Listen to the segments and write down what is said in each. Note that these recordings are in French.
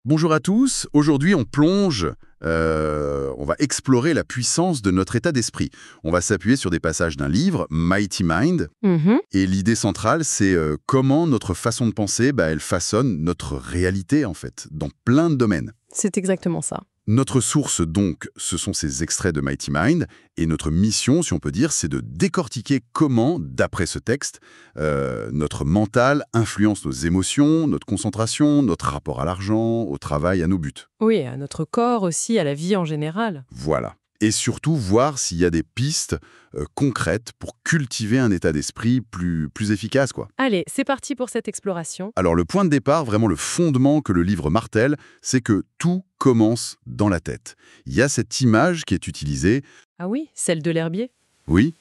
Bonjour à tous, aujourd'hui on plonge, on va explorer la puissance de notre état d'esprit. On va s'appuyer sur des passages d'un livre, Mighty Mind, Mhm. et l'idée centrale c'est comment notre façon de penser, elle façonne notre réalité en fait, dans plein de domaines. C'est exactement ça. Notre source donc, ce sont ces extraits de Mighty Mind, et notre mission, si on peut dire, c'est de décortiquer comment, d'après ce texte, notre mental influence nos émotions, notre concentration, notre rapport à l'argent, au travail, à nos buts. Oui, à notre corps aussi, à la vie en général. Voilà. Et surtout, voir s'il y a des pistes concrètes pour cultiver un état d'esprit plus efficace, quoi. Allez, c'est parti pour cette exploration. Alors le point de départ, vraiment le fondement que le livre martèle, c'est que tout commence dans la tête. Il y a cette image qui est utilisée. Ah oui, celle de l'herbier. Oui,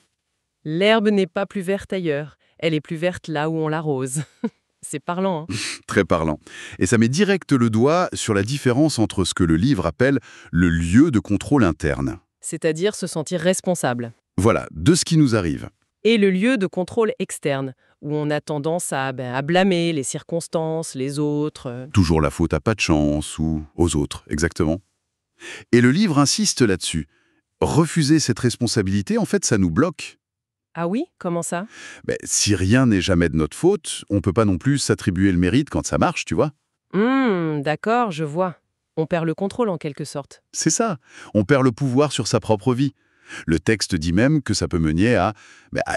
L'herbe n'est pas plus verte ailleurs. Elle est plus verte là où on l'arrose. C'est parlant, hein. très parlant. Et ça met direct le doigt sur la différence entre ce que le livre appelle le lieu de contrôle interne. C'est-à-dire se sentir responsable. Voilà, de ce qui nous arrive. Et le lieu de contrôle externe, où on a tendance à blâmer les circonstances, les autres. Toujours la faute à pas de chance ou aux autres, exactement. Et le livre insiste là-dessus. Refuser cette responsabilité, en fait, ça nous bloque. Ah oui, comment ça? Si rien n'est jamais de notre faute, on peut pas non plus s'attribuer le mérite quand ça marche, tu vois. D'accord, je vois. On perd le contrôle en quelque sorte. C'est ça. On perd le pouvoir sur sa propre vie. Le texte dit même que ça peut mener à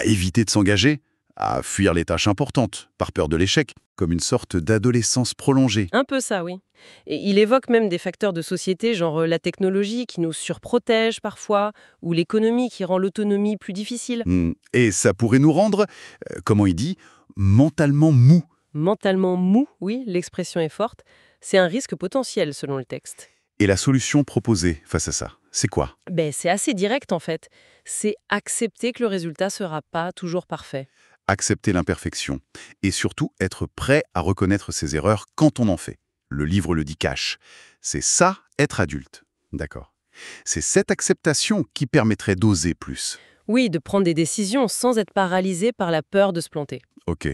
éviter de s'engager, à fuir les tâches importantes, par peur de l'échec, comme une sorte d'adolescence prolongée. Un peu ça, oui. Et il évoque même des facteurs de société, genre la technologie qui nous surprotège parfois, ou l'économie qui rend l'autonomie plus difficile. Et ça pourrait nous rendre, comment il dit, mentalement mous. Mentalement mou, oui, l'expression est forte. C'est un risque potentiel selon le texte. Et la solution proposée face à ça, c'est quoi? C'est assez direct en fait. C'est accepter que le résultat sera pas toujours parfait. Accepter l'imperfection. Et surtout être prêt à reconnaître ses erreurs quand on en fait. Le livre le dit cash. C'est ça, être adulte. D'accord. C'est cette acceptation qui permettrait d'oser plus. Oui, de prendre des décisions sans être paralysé par la peur de se planter. Ok.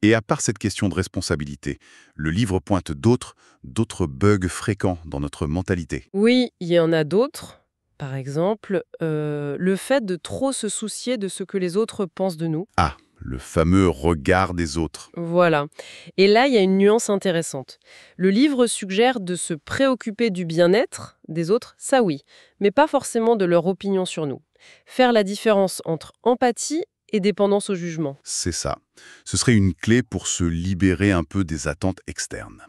Et à part cette question de responsabilité, le livre pointe d'autres bugs fréquents dans notre mentalité. Oui, il y en a d'autres. Par exemple, le fait de trop se soucier de ce que les autres pensent de nous. Ah, le fameux regard des autres. Voilà. Et là, il y a une nuance intéressante. Le livre suggère de se préoccuper du bien-être des autres, ça oui, mais pas forcément de leur opinion sur nous. Faire la différence entre empathie et dépendance au jugement. C'est ça. Ce serait une clé pour se libérer un peu des attentes externes.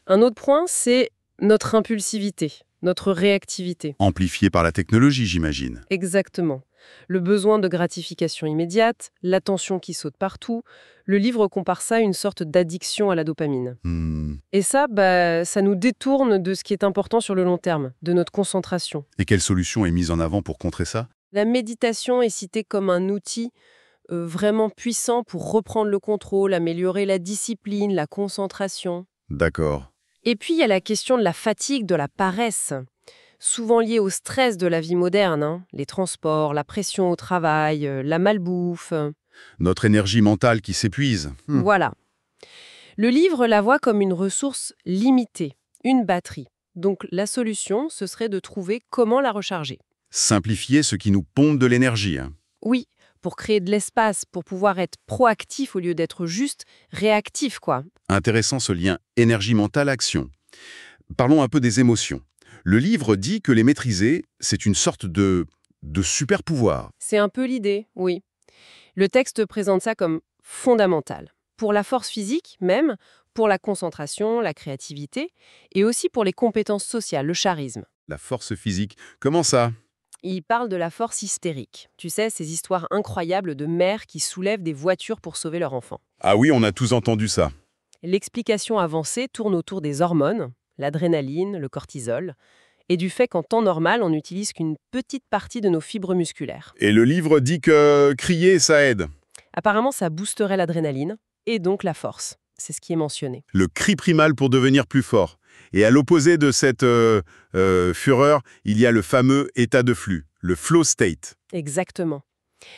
Un autre point, c'est notre impulsivité, notre réactivité. Amplifié par la technologie, j'imagine. Exactement. Le besoin de gratification immédiate, l'attention qui saute partout. Le livre compare ça à une sorte d'addiction à la dopamine. Et ça, ça nous détourne de ce qui est important sur le long terme, de notre concentration. Et quelle solution est mise en avant pour contrer ça? La méditation est citée comme un outil vraiment puissant pour reprendre le contrôle, améliorer la discipline, la concentration. D'accord. Et puis, il y a la question de la fatigue, de la paresse, souvent liée au stress de la vie moderne, hein. Les transports, la pression au travail, la malbouffe. Notre énergie mentale qui s'épuise. Voilà. Le livre la voit comme une ressource limitée, une batterie. Donc, la solution, ce serait de trouver comment la recharger. Simplifier ce qui nous pompe de l'énergie. Oui, pour créer de l'espace, pour pouvoir être proactif au lieu d'être juste réactif, quoi. Intéressant ce lien énergie mentale-action. Parlons un peu des émotions. Le livre dit que les maîtriser, c'est une sorte de super pouvoir. C'est un peu l'idée, oui. Le texte présente ça comme fondamental. Pour la force physique même, pour la concentration, la créativité, et aussi pour les compétences sociales, le charisme. La force physique, comment ça? Il parle de la force hystérique. Tu sais, ces histoires incroyables de mères qui soulèvent des voitures pour sauver leur enfant. Ah oui, on a tous entendu ça. L'explication avancée tourne autour des hormones, l'adrénaline, le cortisol, et du fait qu'en temps normal, on n'utilise qu'une petite partie de nos fibres musculaires. Et le livre dit que crier, ça aide. Apparemment, ça boosterait l'adrénaline, et donc la force. C'est ce qui est mentionné. Le cri primal pour devenir plus fort. Et à l'opposé de cette fureur, il y a le fameux état de flux, le flow state. Exactement.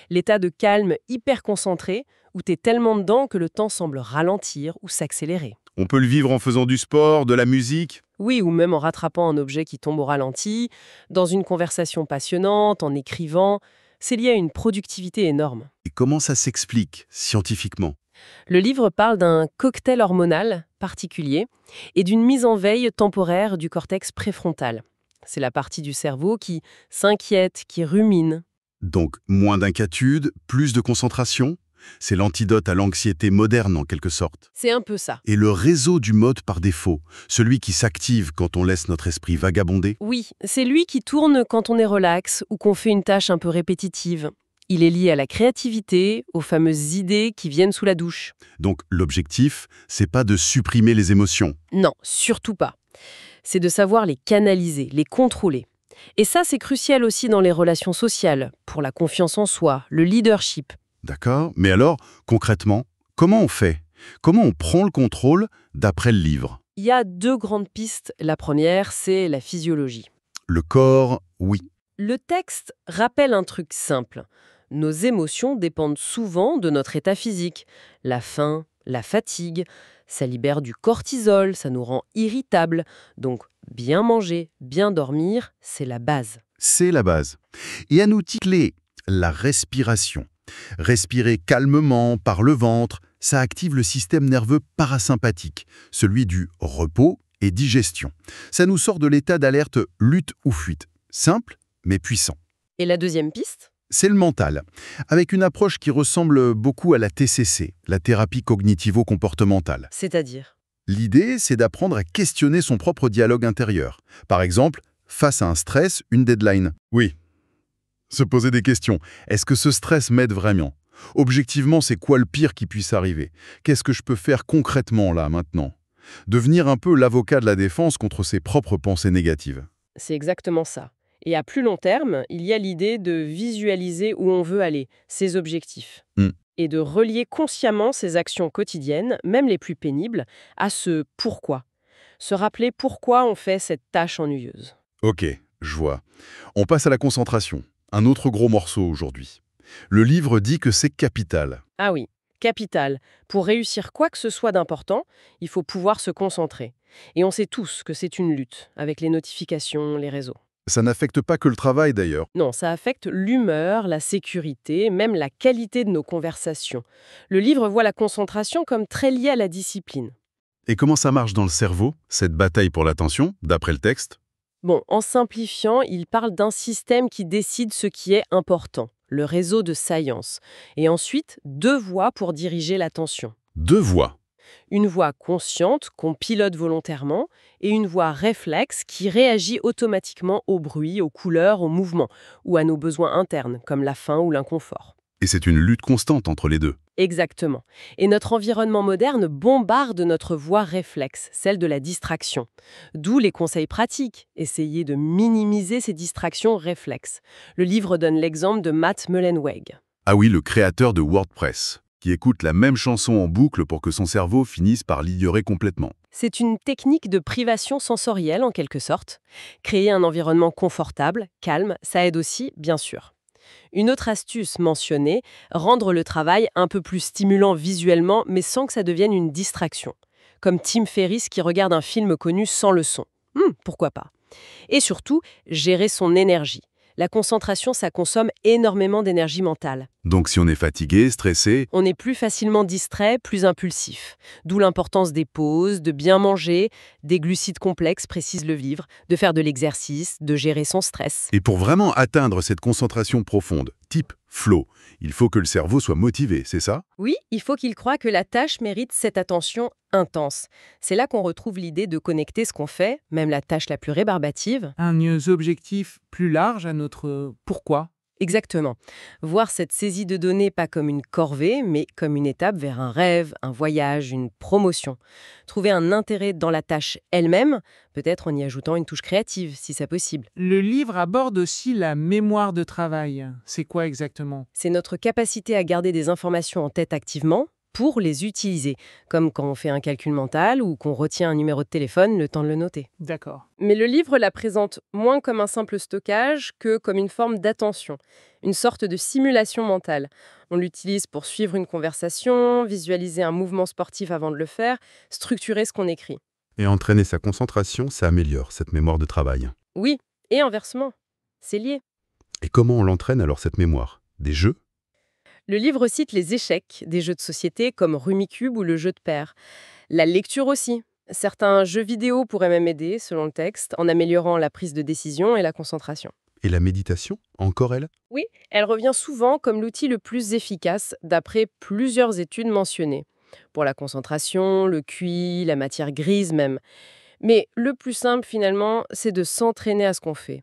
L'état de calme hyper concentré, où tu es tellement dedans que le temps semble ralentir ou s'accélérer. On peut le vivre en faisant du sport, de la musique. Oui, ou même en rattrapant un objet qui tombe au ralenti, dans une conversation passionnante, en écrivant. C'est lié à une productivité énorme. Et comment ça s'explique scientifiquement? Le livre parle d'un cocktail hormonal particulier et d'une mise en veille temporaire du cortex préfrontal. C'est la partie du cerveau qui s'inquiète, qui rumine. Donc, moins d'inquiétude, plus de concentration? C'est l'antidote à l'anxiété moderne en quelque sorte. C'est un peu ça. Et le réseau du mode par défaut, celui qui s'active quand on laisse notre esprit vagabonder? Oui, c'est lui qui tourne quand on est relax ou qu'on fait une tâche un peu répétitive. Il est lié à la créativité, aux fameuses idées qui viennent sous la douche. Donc, l'objectif, c'est pas de supprimer les émotions. Non, surtout pas. C'est de savoir les canaliser, les contrôler. Et ça, c'est crucial aussi dans les relations sociales, pour la confiance en soi, le leadership. D'accord? Mais alors, concrètement, comment on fait? Comment on prend le contrôle d'après le livre? Il y a deux grandes pistes. La première, c'est la physiologie. Le corps, oui. Le texte rappelle un truc simple. Nos émotions dépendent souvent de notre état physique. La faim, la fatigue, ça libère du cortisol, ça nous rend irritables. Donc, bien manger, bien dormir, c'est la base. C'est la base. Et un outil clé, la respiration. Respirer calmement par le ventre, ça active le système nerveux parasympathique, celui du repos et digestion. Ça nous sort de l'état d'alerte lutte ou fuite. Simple, mais puissant. Et la deuxième piste ? C'est le mental, avec une approche qui ressemble beaucoup à la TCC, la thérapie cognitivo-comportementale. C'est-à-dire ? L'idée, c'est d'apprendre à questionner son propre dialogue intérieur. Par exemple, face à un stress, une deadline. Oui. Se poser des questions. Est-ce que ce stress m'aide vraiment? Objectivement, c'est quoi le pire qui puisse arriver? Qu'est-ce que je peux faire concrètement là, maintenant? Devenir un peu l'avocat de la défense contre ses propres pensées négatives. C'est exactement ça. Et à plus long terme, il y a l'idée de visualiser où on veut aller, ses objectifs. Et de relier consciemment ses actions quotidiennes, même les plus pénibles, à ce pourquoi. Se rappeler pourquoi on fait cette tâche ennuyeuse. Ok, je vois. On passe à la concentration. Un autre gros morceau aujourd'hui. Le livre dit que c'est capital. Ah oui, capital. Pour réussir quoi que ce soit d'important, il faut pouvoir se concentrer. Et on sait tous que c'est une lutte, avec les notifications, les réseaux. Ça n'affecte pas que le travail d'ailleurs. Non, ça affecte l'humeur, la sécurité, même la qualité de nos conversations. Le livre voit la concentration comme très liée à la discipline. Et comment ça marche dans le cerveau, cette bataille pour l'attention, d'après le texte? Bon, en simplifiant, il parle d'un système qui décide ce qui est important, le réseau de science. Et ensuite, deux voies pour diriger l'attention. Deux voies. Une voie consciente qu'on pilote volontairement et une voie réflexe qui réagit automatiquement au bruit, aux couleurs, aux mouvements ou à nos besoins internes comme la faim ou l'inconfort. Et c'est une lutte constante entre les deux. Exactement. Et notre environnement moderne bombarde notre voie réflexe, celle de la distraction. D'où les conseils pratiques. Essayez de minimiser ces distractions réflexes. Le livre donne l'exemple de Matt Mullenweg. Ah oui, le créateur de WordPress, qui écoute la même chanson en boucle pour que son cerveau finisse par l'ignorer complètement. C'est une technique de privation sensorielle en quelque sorte. Créer un environnement confortable, calme, ça aide aussi, bien sûr. Une autre astuce mentionnée, rendre le travail un peu plus stimulant visuellement, mais sans que ça devienne une distraction. Comme Tim Ferriss qui regarde un film connu sans le son. Pourquoi pas? Et surtout, gérer son énergie. La concentration, ça consomme énormément d'énergie mentale. Donc si on est fatigué, stressé... On est plus facilement distrait, plus impulsif. D'où l'importance des pauses, de bien manger, des glucides complexes, précise le livre, de faire de l'exercice, de gérer son stress. Et pour vraiment atteindre cette concentration profonde, type flow, il faut que le cerveau soit motivé, c'est ça? Oui, il faut qu'il croie que la tâche mérite cette attention intense. C'est là qu'on retrouve l'idée de connecter ce qu'on fait, même la tâche la plus rébarbative. Un objectif plus large à notre pourquoi. Exactement. Voir cette saisie de données pas comme une corvée, mais comme une étape vers un rêve, un voyage, une promotion. Trouver un intérêt dans la tâche elle-même, peut-être en y ajoutant une touche créative, si c'est possible. Le livre aborde aussi la mémoire de travail. C'est quoi exactement? C'est notre capacité à garder des informations en tête activement, pour les utiliser, comme quand on fait un calcul mental ou qu'on retient un numéro de téléphone, le temps de le noter. D'accord. Mais le livre la présente moins comme un simple stockage que comme une forme d'attention, une sorte de simulation mentale. On l'utilise pour suivre une conversation, visualiser un mouvement sportif avant de le faire, structurer ce qu'on écrit. Et entraîner sa concentration, ça améliore cette mémoire de travail. Oui, et inversement, c'est lié. Et comment on l'entraîne alors cette mémoire? Des jeux? Le livre cite les échecs des jeux de société comme Rumicube ou le jeu de pair. La lecture aussi. Certains jeux vidéo pourraient même aider, selon le texte, en améliorant la prise de décision et la concentration. Et la méditation? Encore elle? Oui, elle revient souvent comme l'outil le plus efficace, d'après plusieurs études mentionnées. Pour la concentration, le QI, la matière grise même. Mais le plus simple finalement, c'est de s'entraîner à ce qu'on fait.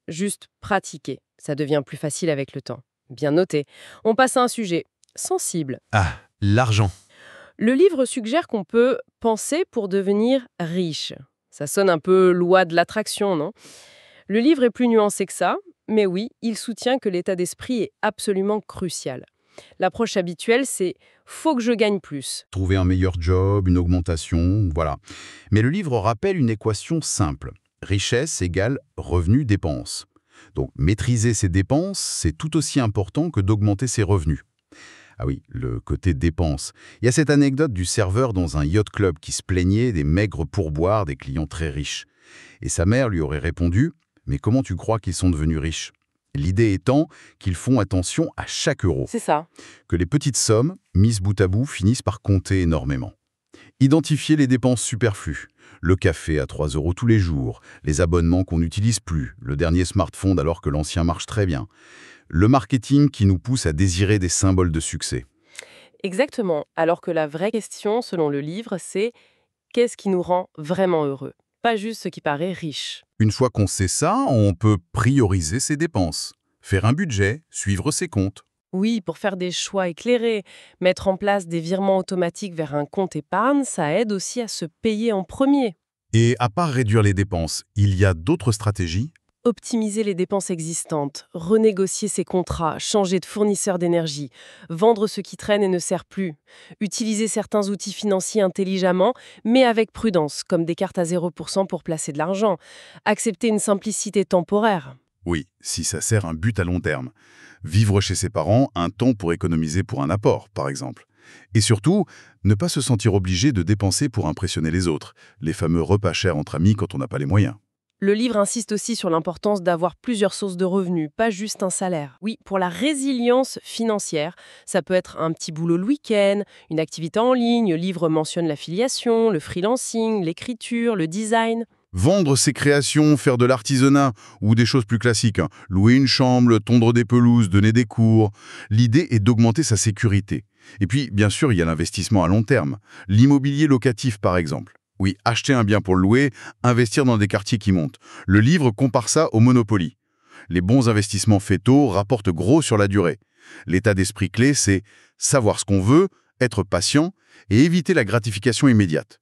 Juste pratiquer. Ça devient plus facile avec le temps. Bien noté. On passe à un sujet sensible. Ah, l'argent. Le livre suggère qu'on peut penser pour devenir riche. Ça sonne un peu loi de l'attraction, non? Le livre est plus nuancé que ça, mais oui, il soutient que l'état d'esprit est absolument crucial. L'approche habituelle, c'est « faut que je gagne plus ». Trouver un meilleur job, une augmentation, voilà. Mais le livre rappelle une équation simple. Richesse égale revenu-dépenses. Donc, maîtriser ses dépenses, c'est tout aussi important que d'augmenter ses revenus. Ah oui, le côté dépenses. Il y a cette anecdote du serveur dans un yacht club qui se plaignait des maigres pourboires des clients très riches. Et sa mère lui aurait répondu « Mais comment tu crois qu'ils sont devenus riches ?» L'idée étant qu'ils font attention à chaque euro. C'est ça. Que les petites sommes, mises bout à bout, finissent par compter énormément. Identifier les dépenses superflues. Le café à 3 € tous les jours, les abonnements qu'on n'utilise plus, le dernier smartphone alors que l'ancien marche très bien. Le marketing qui nous pousse à désirer des symboles de succès. Exactement. Alors que la vraie question, selon le livre, c'est « qu'est-ce qui nous rend vraiment heureux ?» Pas juste ce qui paraît riche. Une fois qu'on sait ça, on peut prioriser ses dépenses. Faire un budget, suivre ses comptes. Oui, pour faire des choix éclairés, mettre en place des virements automatiques vers un compte épargne, ça aide aussi à se payer en premier. Et à part réduire les dépenses, il y a d'autres stratégies? Optimiser les dépenses existantes, renégocier ses contrats, changer de fournisseur d'énergie, vendre ce qui traîne et ne sert plus, utiliser certains outils financiers intelligemment, mais avec prudence, comme des cartes à 0% pour placer de l'argent, accepter une simplicité temporaire. Oui, si ça sert un but à long terme. Vivre chez ses parents, un temps pour économiser pour un apport, par exemple. Et surtout, ne pas se sentir obligé de dépenser pour impressionner les autres, les fameux repas chers entre amis quand on n'a pas les moyens. Le livre insiste aussi sur l'importance d'avoir plusieurs sources de revenus, pas juste un salaire. Oui, pour la résilience financière, ça peut être un petit boulot le week-end, une activité en ligne, le livre mentionne l'affiliation, le freelancing, l'écriture, le design. Vendre ses créations, faire de l'artisanat ou des choses plus classiques, louer une chambre, tondre des pelouses, donner des cours. L'idée est d'augmenter sa sécurité. Et puis, bien sûr, il y a l'investissement à long terme. L'immobilier locatif, par exemple. Oui, acheter un bien pour le louer, investir dans des quartiers qui montent. Le livre compare ça au Monopoly. Les bons investissements faits tôt rapportent gros sur la durée. L'état d'esprit clé, c'est savoir ce qu'on veut, être patient et éviter la gratification immédiate.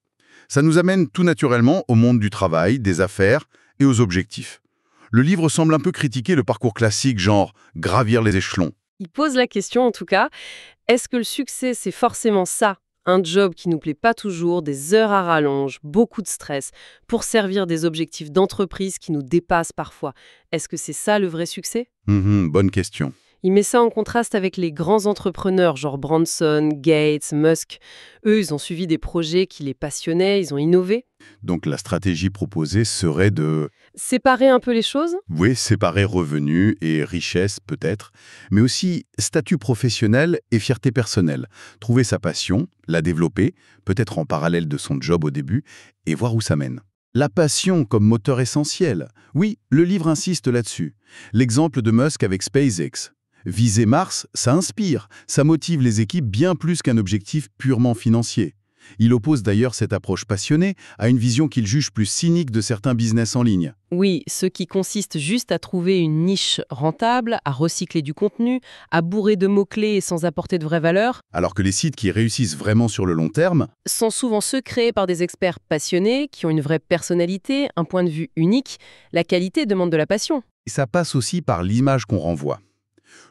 Ça nous amène tout naturellement au monde du travail, des affaires et aux objectifs. Le livre semble un peu critiquer le parcours classique, genre gravir les échelons. Il pose la question en tout cas, est-ce que le succès c'est forcément ça? Un job qui nous plaît pas toujours, des heures à rallonge, beaucoup de stress, pour servir des objectifs d'entreprise qui nous dépassent parfois. Est-ce que c'est ça le vrai succès? Bonne question. Il met ça en contraste avec les grands entrepreneurs, genre Branson, Gates, Musk. Eux, ils ont suivi des projets qui les passionnaient, ils ont innové. Donc la stratégie proposée serait de... Séparer un peu les choses? Oui, séparer revenus et richesse peut-être, mais aussi statut professionnel et fierté personnelle. Trouver sa passion, la développer, peut-être en parallèle de son job au début, et voir où ça mène. La passion comme moteur essentiel. Oui, le livre insiste là-dessus. L'exemple de Musk avec SpaceX. Viser Mars, ça inspire, ça motive les équipes bien plus qu'un objectif purement financier. Il oppose d'ailleurs cette approche passionnée à une vision qu'il juge plus cynique de certains business en ligne. Oui, ceux qui consistent juste à trouver une niche rentable, à recycler du contenu, à bourrer de mots-clés et sans apporter de vraie valeur. Alors que les sites qui réussissent vraiment sur le long terme sont souvent ceux créés par des experts passionnés, qui ont une vraie personnalité, un point de vue unique. La qualité demande de la passion. Et ça passe aussi par l'image qu'on renvoie.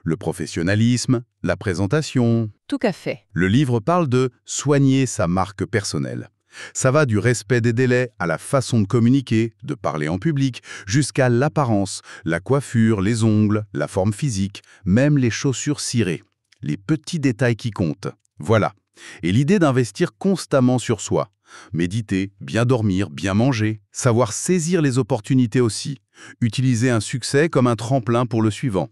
Le professionnalisme, la présentation. Tout à fait. Le livre parle de soigner sa marque personnelle. Ça va du respect des délais à la façon de communiquer, de parler en public, jusqu'à l'apparence, la coiffure, les ongles, la forme physique, même les chaussures cirées. Les petits détails qui comptent. Voilà. Et l'idée d'investir constamment sur soi. Méditer, bien dormir, bien manger, savoir saisir les opportunités aussi. Utiliser un succès comme un tremplin pour le suivant.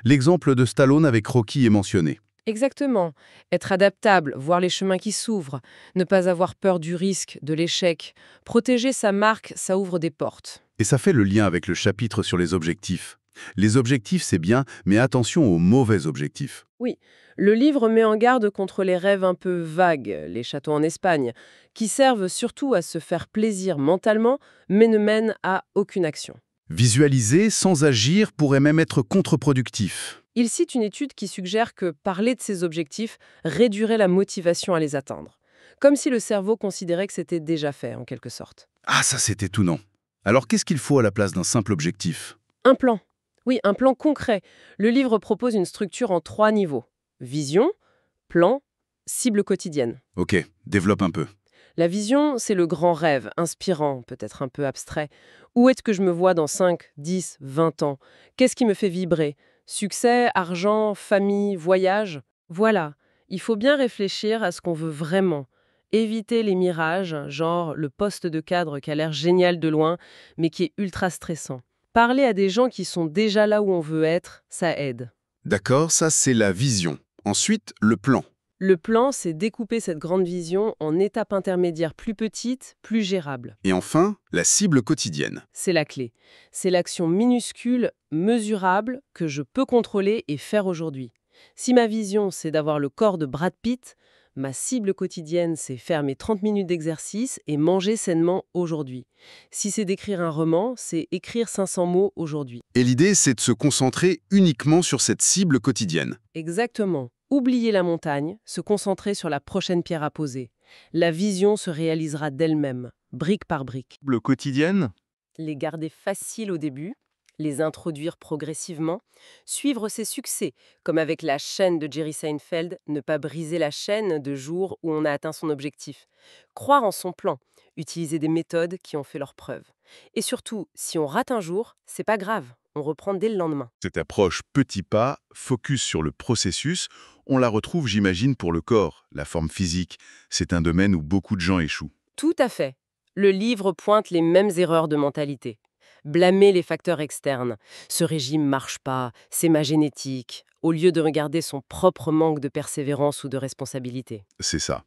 L'exemple de Stallone avec Rocky est mentionné. Exactement. Être adaptable, voir les chemins qui s'ouvrent, ne pas avoir peur du risque, de l'échec. Protéger sa marque, ça ouvre des portes. Et ça fait le lien avec le chapitre sur les objectifs. Les objectifs, c'est bien, mais attention aux mauvais objectifs. Oui, le livre met en garde contre les rêves un peu vagues, les châteaux en Espagne, qui servent surtout à se faire plaisir mentalement, mais ne mènent à aucune action. Visualiser sans agir pourrait même être contre-productif. Il cite une étude qui suggère que parler de ses objectifs réduirait la motivation à les atteindre. Comme si le cerveau considérait que c'était déjà fait, en quelque sorte. Ah, ça c'est étonnant. Alors qu'est-ce qu'il faut à la place d'un simple objectif? Un plan. Oui, un plan concret. Le livre propose une structure en 3 niveaux. Vision, plan, cible quotidienne. Ok, développe un peu. La vision, c'est le grand rêve, inspirant, peut-être un peu abstrait. Où est-ce que je me vois dans 5, 10, 20 ans? Qu'est-ce qui me fait vibrer? Succès, argent, famille, voyage? Voilà, il faut bien réfléchir à ce qu'on veut vraiment. Éviter les mirages, genre le poste de cadre qui a l'air génial de loin, mais qui est ultra stressant. Parler à des gens qui sont déjà là où on veut être, ça aide. D'accord, ça c'est la vision. Ensuite, le plan. Le plan, c'est découper cette grande vision en étapes intermédiaires plus petites, plus gérables. Et enfin, la cible quotidienne. C'est la clé. C'est l'action minuscule, mesurable, que je peux contrôler et faire aujourd'hui. Si ma vision, c'est d'avoir le corps de Brad Pitt, ma cible quotidienne, c'est faire mes 30 minutes d'exercice et manger sainement aujourd'hui. Si c'est d'écrire un roman, c'est écrire 500 mots aujourd'hui. Et l'idée, c'est de se concentrer uniquement sur cette cible quotidienne. Exactement. Oublier la montagne, se concentrer sur la prochaine pierre à poser. La vision se réalisera d'elle-même, brique par brique. Cible quotidienne? Les garder faciles au début, les introduire progressivement, suivre ses succès, comme avec la chaîne de Jerry Seinfeld, ne pas briser la chaîne de jours où on a atteint son objectif. Croire en son plan, utiliser des méthodes qui ont fait leurs preuves. Et surtout, si on rate un jour, c'est pas grave, on reprend dès le lendemain. Cette approche petit pas, focus sur le processus, on la retrouve, j'imagine, pour le corps, la forme physique. C'est un domaine où beaucoup de gens échouent. Tout à fait. Le livre pointe les mêmes erreurs de mentalité. Blâmer les facteurs externes. Ce régime marche pas, c'est ma génétique, au lieu de regarder son propre manque de persévérance ou de responsabilité. C'est ça.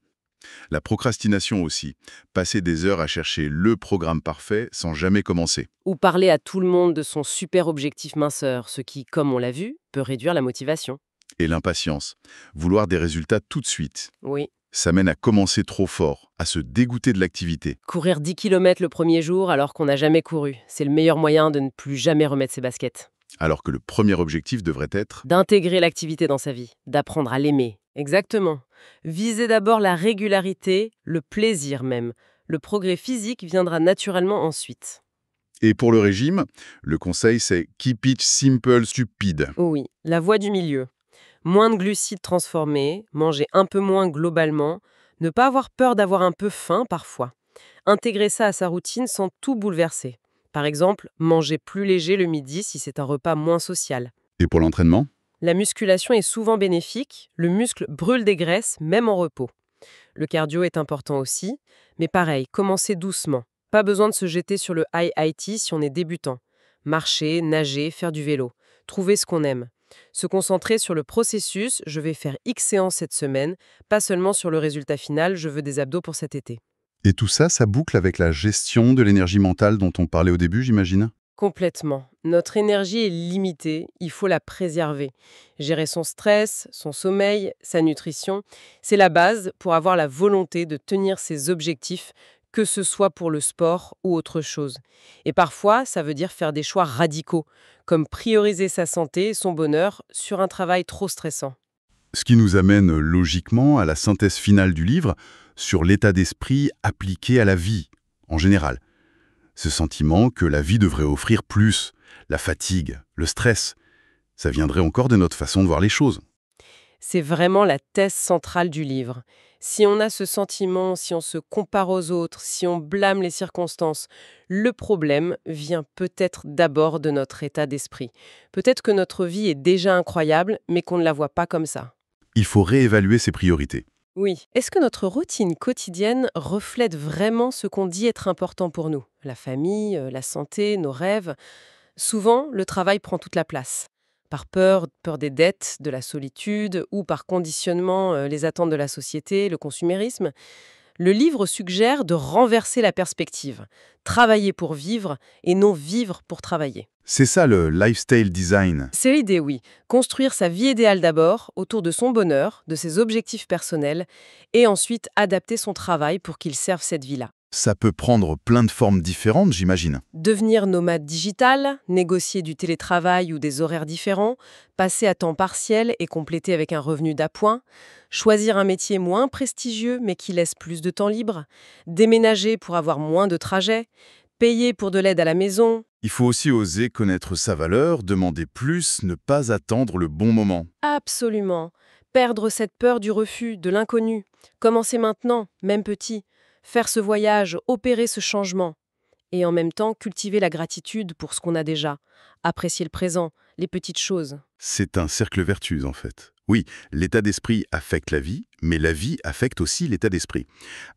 La procrastination aussi. Passer des heures à chercher le programme parfait sans jamais commencer. Ou parler à tout le monde de son super objectif minceur, ce qui, comme on l'a vu, peut réduire la motivation. Et l'impatience. Vouloir des résultats tout de suite. Oui. Ça mène à commencer trop fort, à se dégoûter de l'activité. Courir 10 km le premier jour alors qu'on n'a jamais couru, c'est le meilleur moyen de ne plus jamais remettre ses baskets. Alors que le premier objectif devrait être... D'intégrer l'activité dans sa vie, d'apprendre à l'aimer. Exactement. Visez d'abord la régularité, le plaisir même. Le progrès physique viendra naturellement ensuite. Et pour le régime, le conseil c'est « keep it simple, stupide Oui, la voie du milieu. Moins de glucides transformés, manger un peu moins globalement, ne pas avoir peur d'avoir un peu faim parfois. Intégrer ça à sa routine sans tout bouleverser. Par exemple, manger plus léger le midi si c'est un repas moins social. ». Et pour l'entraînement? La musculation est souvent bénéfique, le muscle brûle des graisses même en repos. Le cardio est important aussi, mais pareil, commencez doucement. Pas besoin de se jeter sur le IIT si on est débutant. Marcher, nager, faire du vélo. Trouver ce qu'on aime. Se concentrer sur le processus, je vais faire X séances cette semaine, pas seulement sur le résultat final, je veux des abdos pour cet été. Et tout ça, ça boucle avec la gestion de l'énergie mentale dont on parlait au début, j'imagine? Complètement. Notre énergie est limitée, il faut la préserver. Gérer son stress, son sommeil, sa nutrition, c'est la base pour avoir la volonté de tenir ses objectifs, que ce soit pour le sport ou autre chose. Et parfois, ça veut dire faire des choix radicaux, comme prioriser sa santé et son bonheur sur un travail trop stressant. Ce qui nous amène logiquement à la synthèse finale du livre sur l'état d'esprit appliqué à la vie, en général. Ce sentiment que la vie devrait offrir plus, la fatigue, le stress. Ça viendrait encore de notre façon de voir les choses. C'est vraiment la thèse centrale du livre. Si on a ce sentiment, si on se compare aux autres, si on blâme les circonstances, le problème vient peut-être d'abord de notre état d'esprit. Peut-être que notre vie est déjà incroyable, mais qu'on ne la voit pas comme ça. Il faut réévaluer ses priorités. Oui. Est-ce que notre routine quotidienne reflète vraiment ce qu'on dit être important pour nous? La famille, la santé, nos rêves. Souvent, le travail prend toute la place. Par peur des dettes, de la solitude, ou par conditionnement, les attentes de la société, le consumérisme. Le livre suggère de renverser la perspective. Travailler pour vivre et non vivre pour travailler. C'est ça le lifestyle design. C'est l'idée, oui. Construire sa vie idéale d'abord, autour de son bonheur, de ses objectifs personnels, et ensuite adapter son travail pour qu'il serve cette vie-là. Ça peut prendre plein de formes différentes, j'imagine. Devenir nomade digital, négocier du télétravail ou des horaires différents, passer à temps partiel et compléter avec un revenu d'appoint, choisir un métier moins prestigieux mais qui laisse plus de temps libre, déménager pour avoir moins de trajets, payer pour de l'aide à la maison. Il faut aussi oser connaître sa valeur, demander plus, ne pas attendre le bon moment. Absolument. Perdre cette peur du refus, de l'inconnu. Commencer maintenant, même petit. Faire ce voyage, opérer ce changement. Et en même temps, cultiver la gratitude pour ce qu'on a déjà. Apprécier le présent, les petites choses. C'est un cercle vertueux, en fait. Oui, l'état d'esprit affecte la vie, mais la vie affecte aussi l'état d'esprit.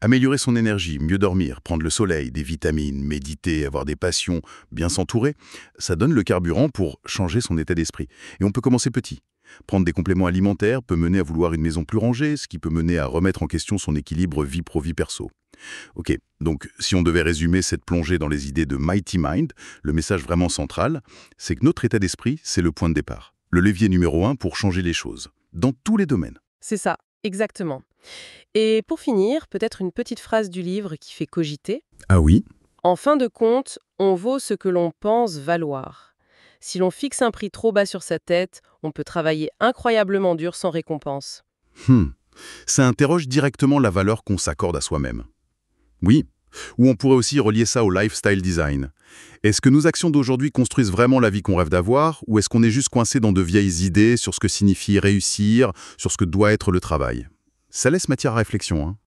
Améliorer son énergie, mieux dormir, prendre le soleil, des vitamines, méditer, avoir des passions, bien s'entourer, ça donne le carburant pour changer son état d'esprit. Et on peut commencer petit. Prendre des compléments alimentaires peut mener à vouloir une maison plus rangée, ce qui peut mener à remettre en question son équilibre vie pro-vie perso. Ok, donc si on devait résumer cette plongée dans les idées de Mighty Mind, le message vraiment central, c'est que notre état d'esprit, c'est le point de départ. Le levier numéro 1 pour changer les choses, dans tous les domaines. C'est ça, exactement. Et pour finir, peut-être une petite phrase du livre qui fait cogiter. Ah oui? En fin de compte, on vaut ce que l'on pense valoir. Si l'on fixe un prix trop bas sur sa tête, on peut travailler incroyablement dur sans récompense. Ça interroge directement la valeur qu'on s'accorde à soi-même. Oui, ou on pourrait aussi relier ça au lifestyle design. Est-ce que nos actions d'aujourd'hui construisent vraiment la vie qu'on rêve d'avoir, ou est-ce qu'on est juste coincé dans de vieilles idées sur ce que signifie réussir, sur ce que doit être le travail? Ça laisse matière à réflexion, hein.